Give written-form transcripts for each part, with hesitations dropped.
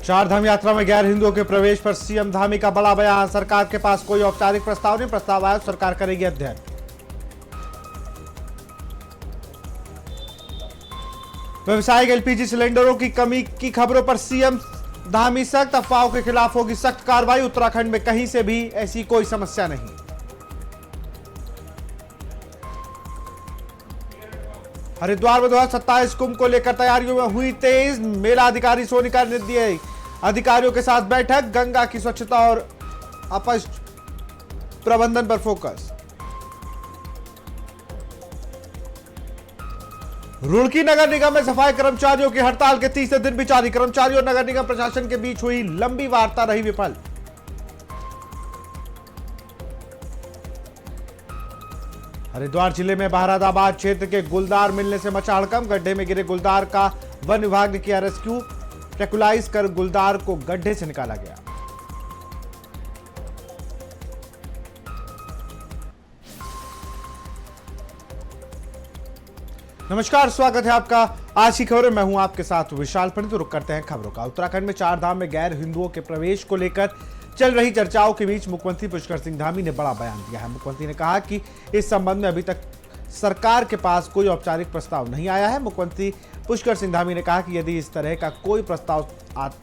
चार धाम यात्रा में गैर हिंदुओं के प्रवेश पर सीएम धामी का बड़ा बयान। सरकार के पास कोई औपचारिक प्रस्ताव नहीं, प्रस्ताव आया सरकार करेगी अध्ययन। व्यवसायिक एलपीजी सिलेंडरों की कमी की खबरों पर सीएम धामी सख्त। अफवाहों के खिलाफ होगी सख्त कार्रवाई। उत्तराखंड में कहीं से भी ऐसी कोई समस्या नहीं। हरिद्वार में 2027 कुंभ को लेकर तैयारियों में हुई तेज। मेला अधिकारी सोनिका ने दिए अधिकारियों के साथ बैठक। गंगा की स्वच्छता और अपशिष्ट प्रबंधन पर फोकस। रुड़की नगर निगम में सफाई कर्मचारियों की हड़ताल के तीसरे दिन भी जारी। कर्मचारियों और नगर निगम प्रशासन के बीच हुई लंबी वार्ता रही विफल। हरिद्वार जिले में बहारादाबाद क्षेत्र के गुलदार मिलने से मचा हड़कंप। गड्ढे में गिरे गुलदार का वन विभाग ने किया रेस्क्यू। ट्रैकुलाइज कर गुलदार को गड्ढे से निकाला गया। नमस्कार, स्वागत है आपका आज की खबरें। मैं हूं आपके साथ विशाल पंडित। रुक करते हैं खबरों का। उत्तराखंड में चार धाम में गैर हिंदुओं के प्रवेश को लेकर चल रही चर्चाओं के बीच मुख्यमंत्री पुष्कर सिंह धामी ने बड़ा बयान दिया है। मुख्यमंत्री ने कहा कि इस संबंध में अभी तक सरकार के पास कोई औपचारिक प्रस्ताव नहीं आया है। मुख्यमंत्री पुष्कर सिंह धामी ने कहा कि यदि इस तरह का कोई प्रस्ताव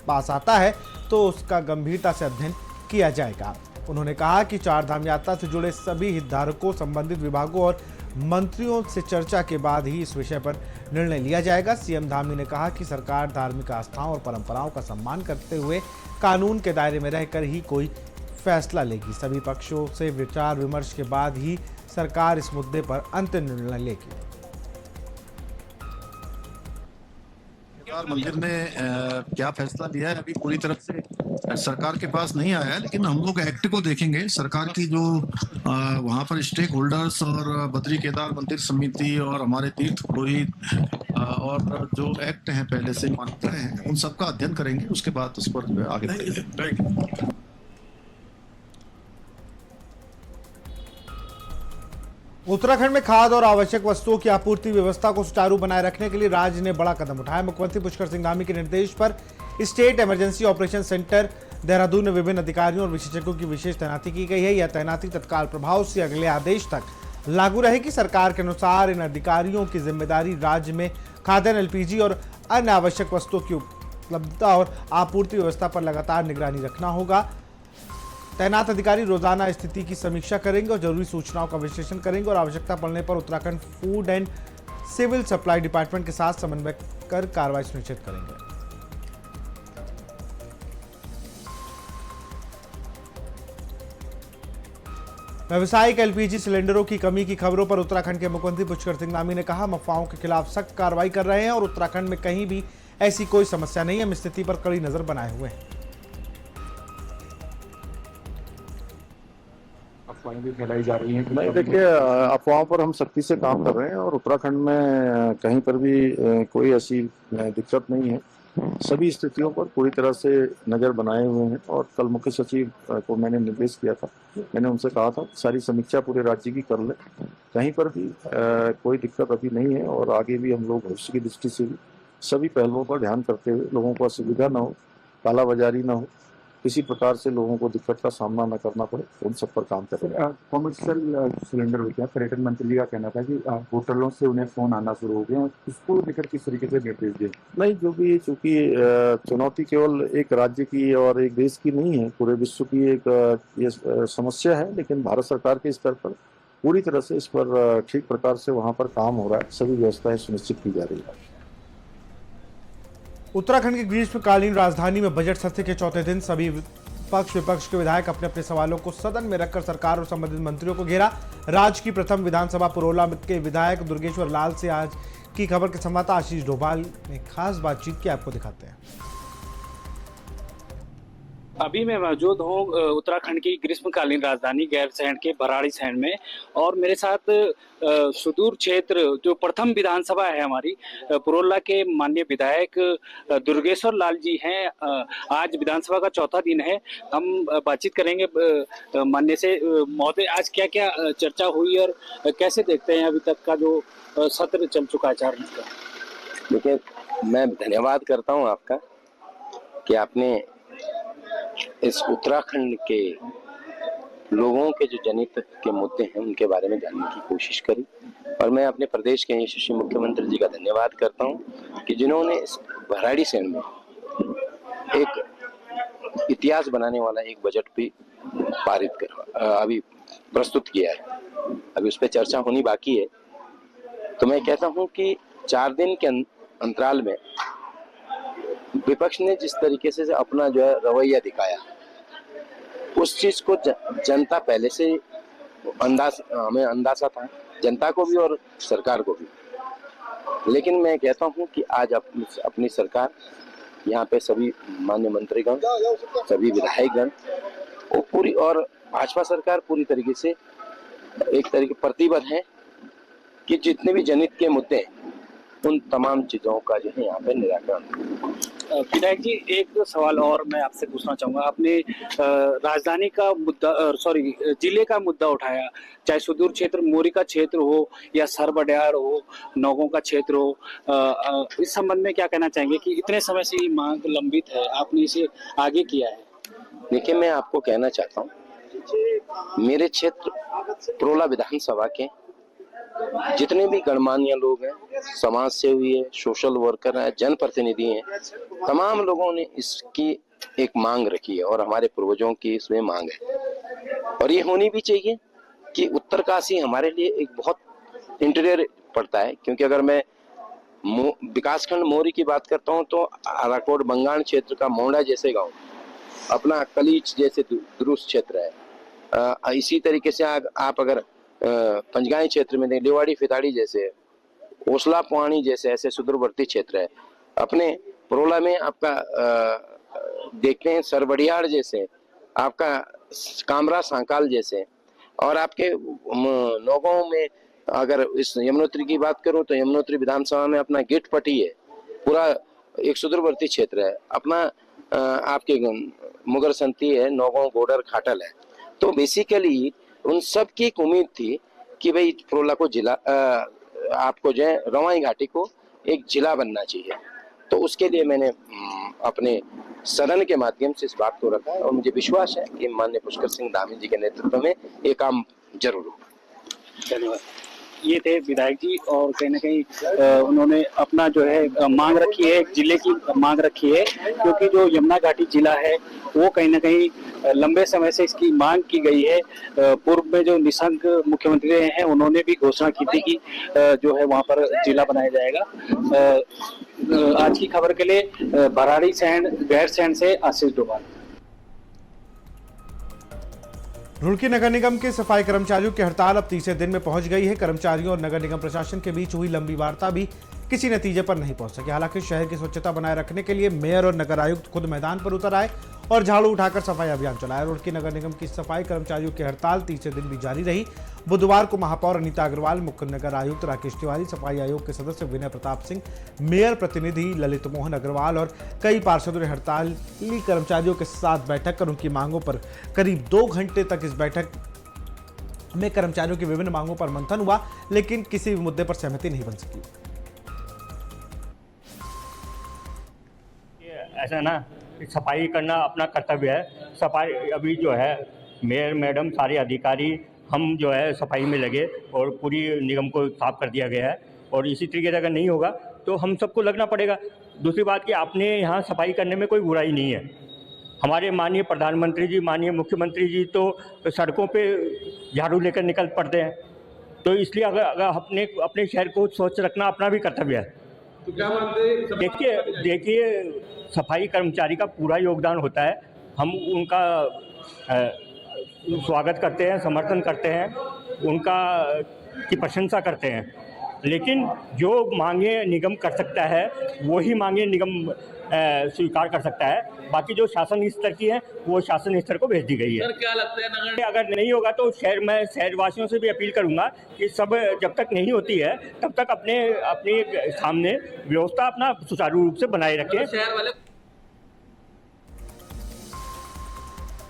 पास आता है तो उसका गंभीरता से अध्ययन किया जाएगा। उन्होंने कहा कि चार धाम यात्रा से जुड़े सभी हितधारकों, संबंधित विभागों और मंत्रियों से चर्चा के बाद ही इस विषय पर निर्णय लिया जाएगा। सीएम धामी ने कहा कि सरकार धार्मिक आस्थाओं और परंपराओं का सम्मान करते हुए कानून के दायरे में रहकर ही कोई फैसला लेगी। सभी पक्षों से विचार विमर्श के बाद ही सरकार इस मुद्दे पर अंतिम निर्णय लेगी। मंदिर ने क्या फैसला लिया है अभी पूरी तरफ से सरकार के पास नहीं आया है, लेकिन हम लोग एक्ट को देखेंगे। सरकार की जो वहां पर स्टेक होल्डर्स और बद्री केदार मंदिर समिति और हमारे तीर्थ पुरोहित और जो एक्ट हैं पहले से मान्यता हैं, उन सबका अध्ययन करेंगे। उसके बाद उस पर आगे बढ़ेंगे। उत्तराखंड में खाद्य और आवश्यक वस्तुओं की आपूर्ति व्यवस्था को सुचारू बनाए रखने के लिए राज्य ने बड़ा कदम उठाया। मुख्यमंत्री पुष्कर सिंह धामी के निर्देश पर state emergency operation centre Dehradun में विभिन्न अधिकारियों और विशेषज्ञों की विशेष तैनाती की गई है। यह तैनाती तत्काल प्रभाव से अगले आदेश तक लागू रहेगी। सरकार के अनुसार इन अधिकारियों की जिम्मेदारी राज्य में खाद्यान्न, एलपीजी और अन्य आवश्यक वस्तुओं की उपलब्धता और आपूर्ति व्यवस्था पर लगातार निगरानी रखना होगा। तैनात अधिकारी रोजाना स्थिति की समीक्षा करेंगे और जरूरी सूचनाओं का विश्लेषण करेंगे और आवश्यकता पड़ने पर Uttarakhand food and civil supply department के साथ समन्वय कर कार्रवाई सुनिश्चित करेंगे। व्यावसायिक एलपीजी सिलेंडरों की कमी की खबरों पर उत्तराखंड के मुख्यमंत्री पुष्कर सिंह धामी ने कहा, हम अफवाहों के खिलाफ सख्त कार्रवाई कर रहे हैं और उत्तराखंड में कहीं भी ऐसी कोई समस्या नहीं है। हम स्थिति पर कड़ी नजर बनाए हुए हैं। अफवाहें भी फैलाई जा रही हैं। नहीं, देखिए, अफवाहों पर हम सख्ती से काम कर रहे हैं और उत्तराखंड में कहीं पर भी कोई ऐसी दिक्कत नहीं है। सभी स्थितियों पर पूरी तरह से नज़र बनाए हुए हैं और कल मुख्य सचिव को मैंने निर्देश किया था। मैंने उनसे कहा था सारी समीक्षा पूरे राज्य की कर ले। कहीं पर भी कोई दिक्कत अभी नहीं है और आगे भी हम लोग भविष्य की दृष्टि से भी सभी पहलुओं पर ध्यान करते हुए लोगों को असुविधा न हो, कालाबाजारी न हो, किसी प्रकार से लोगों को दिक्कत का सामना न करना पड़े, उन सब पर काम कर रहे हैं। कॉमर्शियल सिलेंडर हो गया, पर्यटन मंत्री जी का कहना था कि होटलों से उन्हें फोन आना शुरू हो गए, उसको लेकर किस तरीके से निर्देश दिए? नहीं, जो भी चूंकि चुनौती केवल एक राज्य की और एक देश की नहीं है, पूरे विश्व की एक ये समस्या है, लेकिन भारत सरकार के स्तर पर पूरी तरह से इस पर ठीक प्रकार से वहाँ पर काम हो रहा है। सभी व्यवस्थाएं सुनिश्चित की जा रही है। उत्तराखंड की ग्रीष्मकालीन राजधानी में बजट सत्र के चौथे दिन सभी पक्ष विपक्ष के विधायक अपने अपने सवालों को सदन में रखकर सरकार और संबंधित मंत्रियों को घेरा। राज्य की प्रथम विधानसभा पुरोला के विधायक दुर्गेश्वर लाल से आज की खबर के संवाददाता आशीष डोभाल ने खास बातचीत की, आपको दिखाते हैं। अभी मैं मौजूद हूँ उत्तराखंड की ग्रीष्मकालीन राजधानी गैरसैंण के भराड़ीसैंण में और मेरे साथ सुदूर क्षेत्र जो प्रथम विधानसभा है हमारी पुरोला के माननीय विधायक दुर्गेश्वर लाल जी हैं। आज विधानसभा का चौथा दिन है। हम बातचीत करेंगे माननीय से। महोदय, आज क्या क्या चर्चा हुई और कैसे देखते हैं अभी तक का जो सत्र चल चुका है 4 दिन का? देखिए, मैं धन्यवाद करता हूँ आपका कि आपने इस उत्तराखंड के लोगों के जो जनहित के मुद्दे हैं उनके बारे में जानने की कोशिश करी। और मैं अपने प्रदेश के यशस्वी मुख्यमंत्री जी का धन्यवाद करता हूं कि जिन्होंने इस भराड़ीसैंण में एक इतिहास बनाने वाला एक बजट भी पारित कर अभी प्रस्तुत किया है। अभी उस पर चर्चा होनी बाकी है। तो मैं कहता हूं कि 4 दिन के अंतराल में विपक्ष ने जिस तरीके से अपना जो है रवैया दिखाया, उस चीज को जनता पहले से हमें अंदाजा था, जनता को भी और सरकार को भी। लेकिन मैं कहता हूं कि आज अपनी सरकार, यहाँ पे सभी मान्य मंत्रीगण, सभी विधायकगण वो पूरी और भाजपा सरकार पूरी तरीके से एक तरीके प्रतिबद्ध है कि जितने भी जनहित के मुद्दे हैं उन तमाम चीजों का जो है यहाँ पे निराकरण। विधायक जी, एक सवाल और मैं आपसे पूछना चाहूंगा। आपने राजधानी का मुद्दा, सॉरी जिले का मुद्दा उठाया, चाहे सुदूर क्षेत्र मोरी का क्षेत्र हो या सरबडियाड़ हो, नौगों का क्षेत्र हो। इस संबंध में क्या कहना चाहेंगे कि इतने समय से ये मांग लंबित है, आपने इसे आगे किया है? देखिए, मैं आपको कहना चाहता हूँ, मेरे क्षेत्र पुरोला विधानसभा के जितने भी गणमान्य लोग हैं, समाज सेवी है, सोशल वर्कर है, जनप्रतिनिधि हैं, तमाम लोगों ने इसकी एक मांग रखी है और हमारे पूर्वजों की इसमें मांग है। और ये होनी भी चाहिए कि उत्तरकाशी हमारे लिए एक बहुत इंटीरियर पड़ता है। क्योंकि अगर मैं विकासखंड मोरी की बात करता हूँ तो आराकोट बंगाण क्षेत्र का मोंडा जैसे गांव, अपना कलीच जैसे दुरुस्त क्षेत्र है। इसी तरीके से आप अगर पंचगाई क्षेत्र में देखें, लिवाड़ी फिताड़ी जैसे, ओसला पुआणी जैसे ऐसे सुदूरवर्ती क्षेत्र है। अपने पुरोला में आपका देखते हैं सरबडियाड़ जैसे, आपका कामरा सांकाल जैसे, और आपके नौगांव में अगर इस यमुनोत्री की बात करूं तो यमुनोत्री विधानसभा में अपना गिट पट्टी है, पूरा एक सुदूरवर्ती क्षेत्र है। अपना आपके मुगर संती है, नौगांव गोडर खाटल है। तो बेसिकली उन सब की एक उम्मीद थी कि भाई पुरोला को जिला आपको जो है रवाई घाटी को एक जिला बनना चाहिए। तो उसके लिए मैंने अपने सदन के माध्यम से इस बात को रखा और मुझे विश्वास है कि माननीय पुष्कर सिंह धामी जी के नेतृत्व में ये काम जरूर होगा। धन्यवाद। ये थे विधायक जी, और कहीं ना कहीं उन्होंने अपना जो है मांग रखी है, जिले की मांग रखी है, क्योंकि जो यमुना घाटी जिला है वो कहीं ना कहीं लंबे समय से इसकी मांग की गई है। पूर्व में जो निशंक मुख्यमंत्री रहे हैं उन्होंने भी घोषणा की थी कि जो है वहां पर जिला बनाया जाएगा। आज की खबर के लिए भराड़ीसैंण गैरसैंण से आशीष डोभाल। रुड़की नगर निगम के सफाई कर्मचारियों की हड़ताल अब तीसरे दिन में पहुंच गई है। कर्मचारियों और नगर निगम प्रशासन के बीच हुई लंबी वार्ता भी किसी नतीजे पर नहीं पहुंच सकी। हालांकि शहर की स्वच्छता बनाए रखने के लिए मेयर और नगर आयुक्त खुद मैदान पर उतर आए और झाड़ू उठाकर सफाई अभियान चलाया। रुड़की नगर निगम की सफाई कर्मचारियों की हड़ताल तीसरे दिन भी जारी रही। बुधवार को महापौर अनीता अग्रवाल, मुख्य नगर आयुक्त राकेश तिवारी, सफाई आयोग के सदस्य विनय प्रताप सिंह, मेयर प्रतिनिधि ललित मोहन अग्रवाल और कई पार्षदों ने हड़ताली कर्मचारियों के साथ बैठक कर उनकी मांगों पर करीब 2 घंटे तक इस बैठक में कर्मचारियों की विभिन्न मांगों पर मंथन हुआ, लेकिन किसी भी मुद्दे पर सहमति नहीं बन सकी। ऐसा ना, सफाई करना अपना कर्तव्य है। सफाई अभी जो है मेयर मैडम सारे अधिकारी हम जो है सफाई में लगे और पूरी निगम को साफ कर दिया गया है। और इसी तरीके से अगर नहीं होगा तो हम सबको लगना पड़ेगा। दूसरी बात कि आपने यहाँ सफाई करने में कोई बुराई नहीं है। हमारे माननीय प्रधानमंत्री जी, माननीय मुख्यमंत्री जी तो सड़कों पे झाड़ू लेकर निकल पड़ते हैं। तो इसलिए अगर अपने शहर को स्वच्छ रखना अपना भी कर्तव्य है। तो क्या मानते? देखिए सफाई कर्मचारी का पूरा योगदान होता है। हम उनका स्वागत करते हैं, समर्थन करते हैं, उनका की प्रशंसा करते हैं। लेकिन जो मांगे निगम कर सकता है वही मांगे निगम स्वीकार कर सकता है। बाकी जो शासन स्तर की है वो शासन स्तर को भेज दी गई है। सर, क्या लगता है नगर अगर नहीं होगा तो मैं शहरवासियों से भी अपील करूंगा कि सब जब तक नहीं होती है तब तक अपने सामने व्यवस्था अपना सुचारू रूप से बनाए रखें। शहर वाले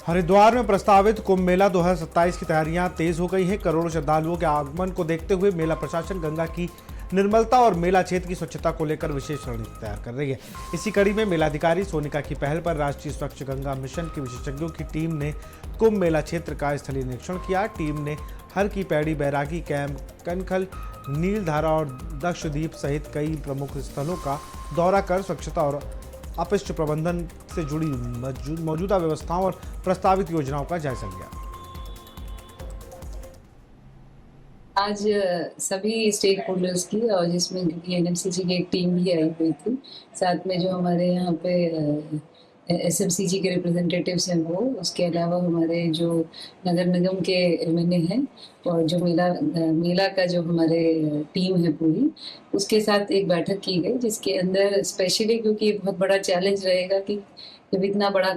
हरिद्वार में प्रस्तावित कुंभ मेला 2027 की तैयारियां तेज हो गई हैं। करोड़ों श्रद्धालुओं के आगमन को देखते हुए मेला प्रशासन गंगा की निर्मलता और मेला क्षेत्र की स्वच्छता को लेकर विशेष रणनीति तैयार कर रही है। इसी कड़ी में मेलाधिकारी सोनिका की पहल पर राष्ट्रीय स्वच्छ गंगा मिशन के विशेषज्ञों की टीम ने कुंभ मेला क्षेत्र का स्थलीय निरीक्षण किया। टीम ने हर की पैड़ी, बैरागी कैंप, कनखल, नीलधारा और दक्षद्वीप सहित कई प्रमुख स्थलों का दौरा कर स्वच्छता और अपशिष्ट प्रबंधन से जुड़ी मौजूदा व्यवस्थाओं और प्रस्तावित योजनाओं का जायजा लिया। आज सभी स्टेक होल्डर्स की और जिसमें एनएमसीजी की एक टीम भी आई हुई थी, साथ में जो हमारे यहाँ पे एसएमसीजी के रिप्रेजेंटेटिव्स हैं वो, उसके अलावा हमारे जो नगर निगम के एमएनए हैं और जो मेला का जो हमारे टीम है पूरी, उसके साथ एक बैठक की गई जिसके अंदर स्पेशली, क्योंकि ये बहुत बड़ा चैलेंज रहेगा कि जब इतना बड़ा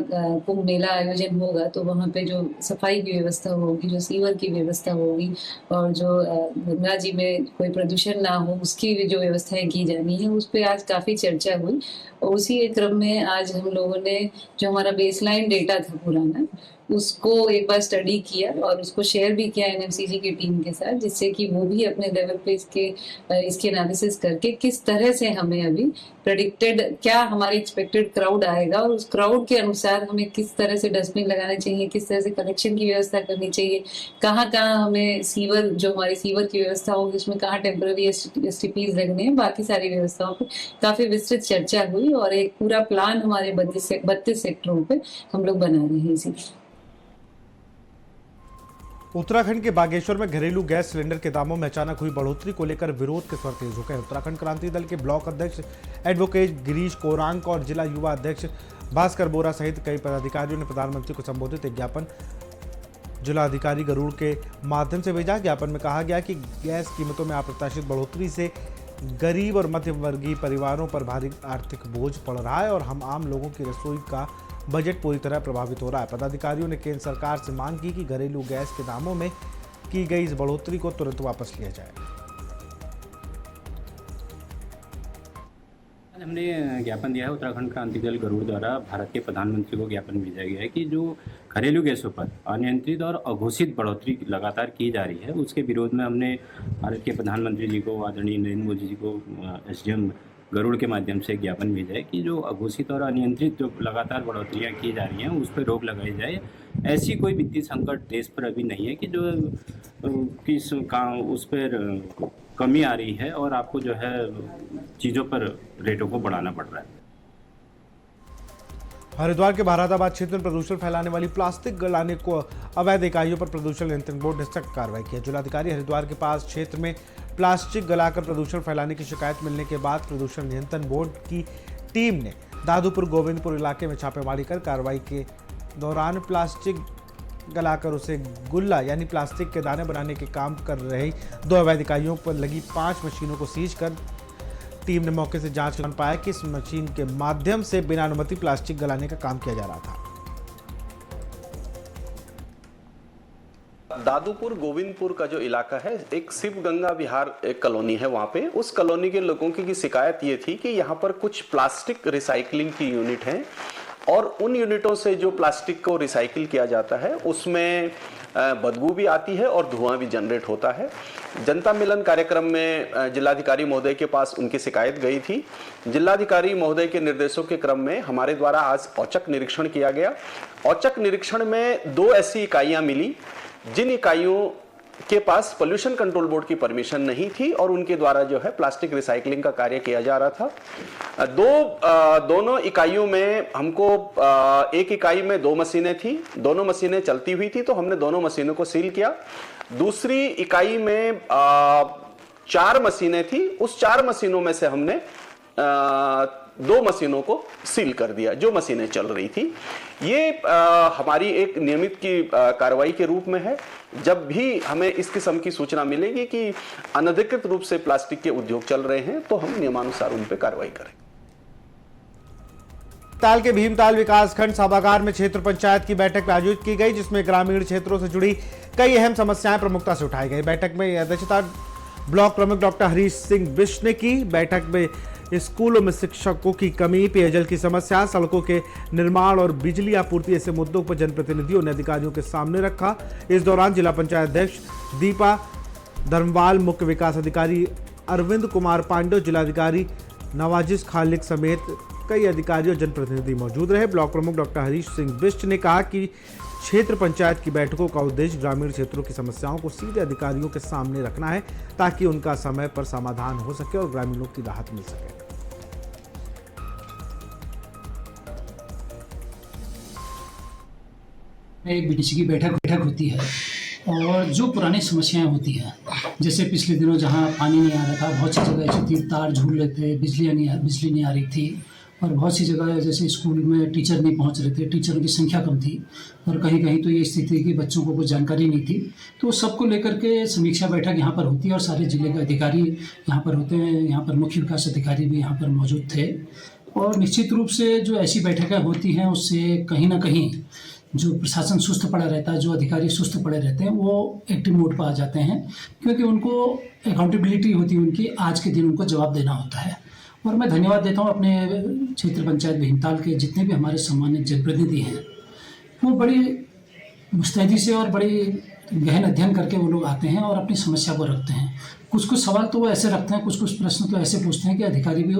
कुंभ मेला आयोजन होगा तो वहाँ पे जो सफाई की व्यवस्था होगी, जो सीवर की व्यवस्था होगी और जो गंगा जी में कोई प्रदूषण ना हो उसकी भी जो व्यवस्थाएं की जानी है, उस पर आज काफ़ी चर्चा हुई। और उसी क्रम में आज हम लोगों ने जो हमारा बेसलाइन डेटा था पुराना, उसको एक बार स्टडी किया और उसको शेयर भी किया एनएमसीजी की टीम के साथ, जिससे कि वो भी अपने लेवल पे इसके एनालिसिस करके किस तरह से हमें अभी प्रेडिक्टेड क्या हमारी एक्सपेक्टेड क्राउड आएगा और उस क्राउड के अनुसार हमें किस तरह से डस्टबिन लगाने चाहिए, किस तरह से कलेक्शन की व्यवस्था करनी चाहिए, कहाँ हमें सीवर, जो हमारी सीवर की व्यवस्था होगी उसमें कहाँ टेम्पररी एसटीपीज लगने हैं, बाकी सारी व्यवस्थाओं पर काफ़ी विस्तृत चर्चा हुई और एक पूरा प्लान हमारे 32 सेक्टरों पर हम लोग बना रहे हैं इसी। उत्तराखंड के बागेश्वर में घरेलू गैस सिलेंडर के दामों में अचानक हुई बढ़ोतरी को लेकर विरोध के स्वर तेज हो गए। उत्तराखंड क्रांति दल के ब्लॉक अध्यक्ष एडवोकेट गिरीश कोरांक और जिला युवा अध्यक्ष भास्कर बोरा सहित कई पदाधिकारियों ने प्रधानमंत्री को संबोधित एक ज्ञापन जिलाधिकारी गरुड़ के माध्यम से भेजा। ज्ञापन में कहा गया कि गैस कीमतों में अप्रत्याशित बढ़ोतरी से गरीब और मध्यम वर्गीय परिवारों पर भारी आर्थिक बोझ पड़ रहा है और हम आम लोगों की रसोई का बजट पूरी तरह प्रभावित हो रहा है। पदाधिकारियों ने केंद्र सरकार से मांग की कि घरेलू गैस के दामों में की गई इस बढ़ोतरी को तुरंत वापस लिया जाए। हमने ज्ञापन दिया है, उत्तराखंड क्रांति दल गरुड़ द्वारा भारत के प्रधानमंत्री को ज्ञापन भेजा गया है कि जो घरेलू गैसों पर अनियंत्रित और अघोषित बढ़ोतरी लगातार की जा रही है, उसके विरोध में हमने भारत के प्रधानमंत्री जी को, आदरणीय नरेंद्र मोदी जी को एसडीएम गरुड़ के माध्यम से ज्ञापन भेजा है कि जो अघोषित और अनियंत्रित जो लगातार बढ़ोतरियाँ की जा रही हैं उस पर रोक लगाई जाए। ऐसी कोई वित्तीय संकट देश पर अभी नहीं है कि जो किस काम उस पर कमी आ रही है और आपको जो है चीज़ों पर रेटों को बढ़ाना पड़ रहा है। हरिद्वार के भारताबाद क्षेत्र में प्रदूषण फैलाने वाली प्लास्टिक गलाने को अवैध इकाइयों पर प्रदूषण नियंत्रण बोर्ड ने सख्त कार्रवाई की है। जिलाधिकारी हरिद्वार के पास क्षेत्र में प्लास्टिक गलाकर प्रदूषण फैलाने की शिकायत मिलने के बाद प्रदूषण नियंत्रण बोर्ड की टीम ने दादूपुर गोविंदपुर इलाके में छापेमारी कर कार्रवाई के दौरान प्लास्टिक गलाकर उसे गुल्ला यानी प्लास्टिक के दाने बनाने के काम कर रही 2 अवैध इकाइयों पर लगी 5 मशीनों को सीज कर टीम ने मौके से जांच कर पाया कि इस मशीन के माध्यम से बिना अनुमति प्लास्टिक गलाने का काम किया जा रहा था। दादूपुर गोविंदपुर का जो इलाका है, एक शिव गंगा विहार एक कॉलोनी है, वहाँ पे उस कॉलोनी के लोगों की शिकायत ये थी कि यहाँ पर कुछ प्लास्टिक रिसाइकलिंग की यूनिट हैं और उन यूनिटों से जो प्लास्टिक को रिसाइकिल किया जाता है उसमें बदबू भी आती है और धुआं भी जनरेट होता है। जनता मिलन कार्यक्रम में जिलाधिकारी महोदय के पास उनकी शिकायत गई थी। जिलाधिकारी महोदय के निर्देशों के क्रम में हमारे द्वारा आज औचक निरीक्षण किया गया। औचक निरीक्षण में 2 ऐसी इकाइयां मिली जिन इकाइयों के पास पोल्यूशन कंट्रोल बोर्ड की परमिशन नहीं थी और उनके द्वारा जो है प्लास्टिक रिसाइकलिंग का कार्य किया जा रहा था। दोनों इकाइयों में हमको एक इकाई में 2 मशीनें थी, दोनों मशीनें चलती हुई थी तो हमने दोनों मशीनों को सील किया। दूसरी इकाई में 4 मशीनें थी, उस 4 मशीनों में से हमने 2 मशीनों को सील कर दिया जो मशीनें चल रही थी। ये हमारी एक नियमित की कार्रवाई के रूप में है। जब भी हमें इस किस्म की सूचना मिलेगी कि अनधिकृत रूप से प्लास्टिक के उद्योग चल रहे हैं तो हम नियमानुसार उन पर कार्रवाई करें। ताल के भीमताल विकासखंड सभागार में क्षेत्र पंचायत की बैठक आयोजित की गई जिसमें ग्रामीण क्षेत्रों से जुड़ी कई अहम समस्याएं प्रमुखता से उठाई गई। बैठक में अध्यक्षता ब्लॉक प्रमुख डॉक्टर हरीश सिंह बिष्ट ने की। बैठक में स्कूलों में शिक्षकों की कमी, पेयजल की समस्या, सड़कों के निर्माण और बिजली आपूर्ति ऐसे मुद्दों पर जनप्रतिनिधियों ने अधिकारियों के सामने रखा। इस दौरान जिला पंचायत अध्यक्ष दीपा धर्मवाल, मुख्य विकास अधिकारी अरविंद कुमार पांडे, जिलाधिकारी नवाजिश खालिक समेत कई अधिकारी और जनप्रतिनिधि मौजूद रहे। ब्लॉक प्रमुख डॉक्टर हरीश सिंह बिष्ट ने कहा कि क्षेत्र पंचायत की बैठकों का उद्देश्य ग्रामीण क्षेत्रों की समस्याओं को सीधे अधिकारियों के सामने रखना है ताकि उनका समय पर समाधान हो सके और ग्रामीणों की राहत मिल सके। एक बीडीसी की बैठक होती है और जो पुरानी समस्याएं होती हैं, जैसे पिछले दिनों जहां पानी नहीं आ रहा था, बहुत सी जगह ऐसी थी तार झूल रहे थे, बिजली नहीं आ रही थी, और बहुत सी जगह जैसे स्कूल में टीचर नहीं पहुंच रहे थे, टीचरों की संख्या कम थी, और कहीं कहीं तो ये स्थिति थी कि बच्चों को कुछ जानकारी नहीं थी। तो सबको लेकर के समीक्षा बैठक यहाँ पर होती है और सारे जिले के अधिकारी यहाँ पर होते हैं। यहाँ पर मुख्य विकास अधिकारी भी यहाँ पर मौजूद थे और निश्चित रूप से जो ऐसी बैठकें होती हैं उससे कहीं ना कहीं जो प्रशासन सुस्त पड़ा रहता है, जो अधिकारी सुस्त पड़े रहते हैं, वो एक्टिव मोड पर आ जाते हैं, क्योंकि उनको अकाउंटेबिलिटी होती है उनकी, आज के दिन उनको जवाब देना होता है। और मैं धन्यवाद देता हूँ अपने क्षेत्र पंचायत भीमताल के जितने भी हमारे सम्मानित जनप्रतिनिधि हैं, वो बड़ी मुस्तैदी से और बड़ी गहन अध्ययन करके वो लोग आते हैं और अपनी समस्या को रखते हैं। कुछ सवाल तो वो ऐसे रखते हैं, कुछ प्रश्न तो ऐसे पूछते हैं कि अधिकारी भी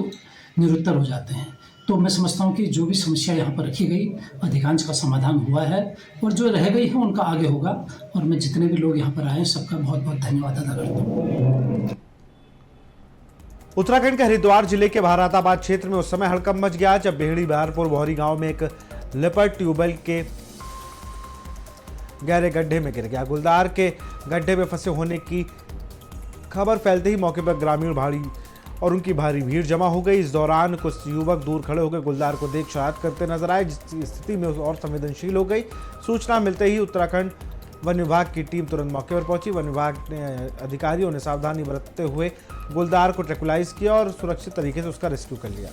निरुत्तर हो जाते हैं। तो मैं समझता हूँ कि जो भी समस्या यहाँ पर रखी गई अधिकांश का समाधान हुआ है और जो रह गई है उनका आगे होगा। और मैं जितने भी लोग यहाँ पर आए सबका बहुत बहुत धन्यवाद अदा करता हूँ। उत्तराखंड के हरिद्वार जिले के भारताबाद क्षेत्र में उस समय हड़कंप मच गया जब बेहड़ी बहारपुर बोहरी गांव में एक लिपर्ड ट्यूबवेल के गहरे गड्ढे में गिर गया। गुलदार के गड्ढे में फंसे होने की खबर फैलते ही मौके पर ग्रामीण और उनकी भारी भीड़ जमा हो गई। इस दौरान कुछ युवक दूर खड़े होकर गुलदार को देख शरारत करते नजर आए, जिसकी स्थिति में और संवेदनशील हो गई। सूचना मिलते ही उत्तराखंड वन विभाग की टीम तुरंत मौके पर पहुंची। वन विभाग ने अधिकारियों ने सावधानी बरतते हुए गुलदार को ट्रैकुलाइज किया और सुरक्षित तरीके से उसका रेस्क्यू कर लिया।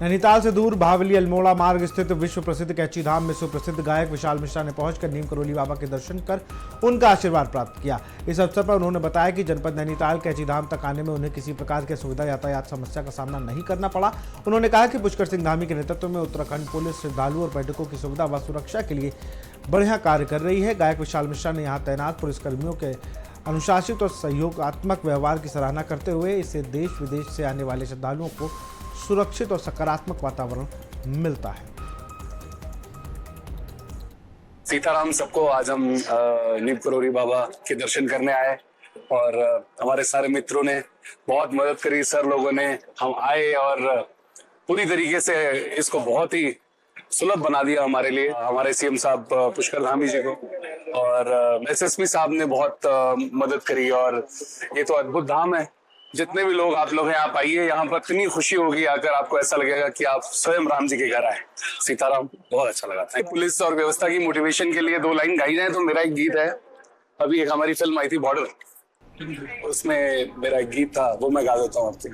नैनीताल से दूर भावली अल्मोड़ा मार्ग स्थित विश्व प्रसिद्ध कैची धाम में सुप्रसिद्ध गायक विशाल मिश्रा ने पहुंचकर नीम करोली बाबा के दर्शन कर उनका आशीर्वाद प्राप्त किया। इस अवसर पर उन्होंने बताया कि जनपद नैनीताल कैची धाम तक आने में उन्हें किसी प्रकार की सुविधा यातायात समस्या का सामना नहीं करना पड़ा। उन्होंने कहा कि पुष्कर सिंह धामी के नेतृत्व में उत्तराखंड पुलिस श्रद्धालुओं और पर्यटकों की सुविधा व सुरक्षा के लिए बढ़िया कार्य कर रही है। गायक विशाल मिश्रा ने यहाँ तैनात पुलिसकर्मियों के अनुशासित और सहयोगात्मक व्यवहार की सराहना करते हुए इससे देश विदेश से आने वाले श्रद्धालुओं को सुरक्षित और सकारात्मक वातावरण मिलता है। सीताराम सबको, आज हम नीम करोली बाबा के दर्शन करने आए और हमारे सारे मित्रों ने बहुत मदद करी। सर लोगों ने, हम आए और पूरी तरीके से इसको बहुत ही सुलभ बना दिया हमारे लिए। हमारे सीएम साहब पुष्कर धामी जी को और एसएसपी साहब ने बहुत मदद करी और ये तो अद्भुत धाम है। जितने भी लोग आप लोग हैं, आप आइए, यहाँ पर इतनी खुशी होगी आकर, आपको ऐसा लगेगा कि आप स्वयं राम जी के घर आए। सीताराम, बहुत अच्छा लगा था। पुलिस और व्यवस्था की मोटिवेशन के लिए 2 लाइन गाई जाए तो मेरा एक गीत है, अभी एक हमारी फिल्म आई थी बॉर्डर, उसमें मेरा एक गीत था, वो मैं गा देता हूँ आपके।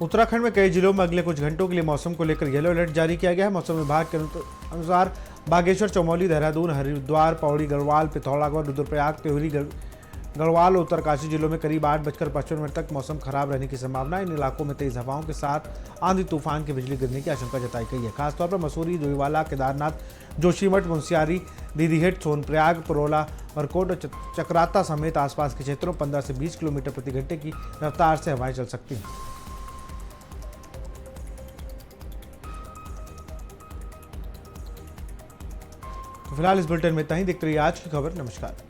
उत्तराखंड में कई जिलों में अगले कुछ घंटों के लिए मौसम को लेकर येलो अलर्ट जारी किया गया है। मौसम विभाग के अनुसार बागेश्वर, चमोली, देहरादून, हरिद्वार, पौड़ी, गढ़वाल, पिथौरागढ़, रुद्रप्रयाग, त्रिवेणी, गढ़वाल और उत्तरकाशी जिलों में करीब 8:55 तक मौसम खराब रहने की संभावना। इन इलाकों में तेज हवाओं के साथ आंधी तूफान की बिजली गिरने की आशंका जताई गई है। खासतौर पर मसूरी, डोईवाला, केदारनाथ, जोशीमठ, मुंशियारी, दीदीहेट, सोनप्रयाग, परोला, बरकोट और चक्राता समेत आसपास के क्षेत्रों 15 से 20 किलोमीटर प्रति घंटे की रफ्तार से हवाएं चल सकती हैं। तो फिलहाल इस बुलेटिन में इतना ही। देखते रहिए आज की खबर। नमस्कार।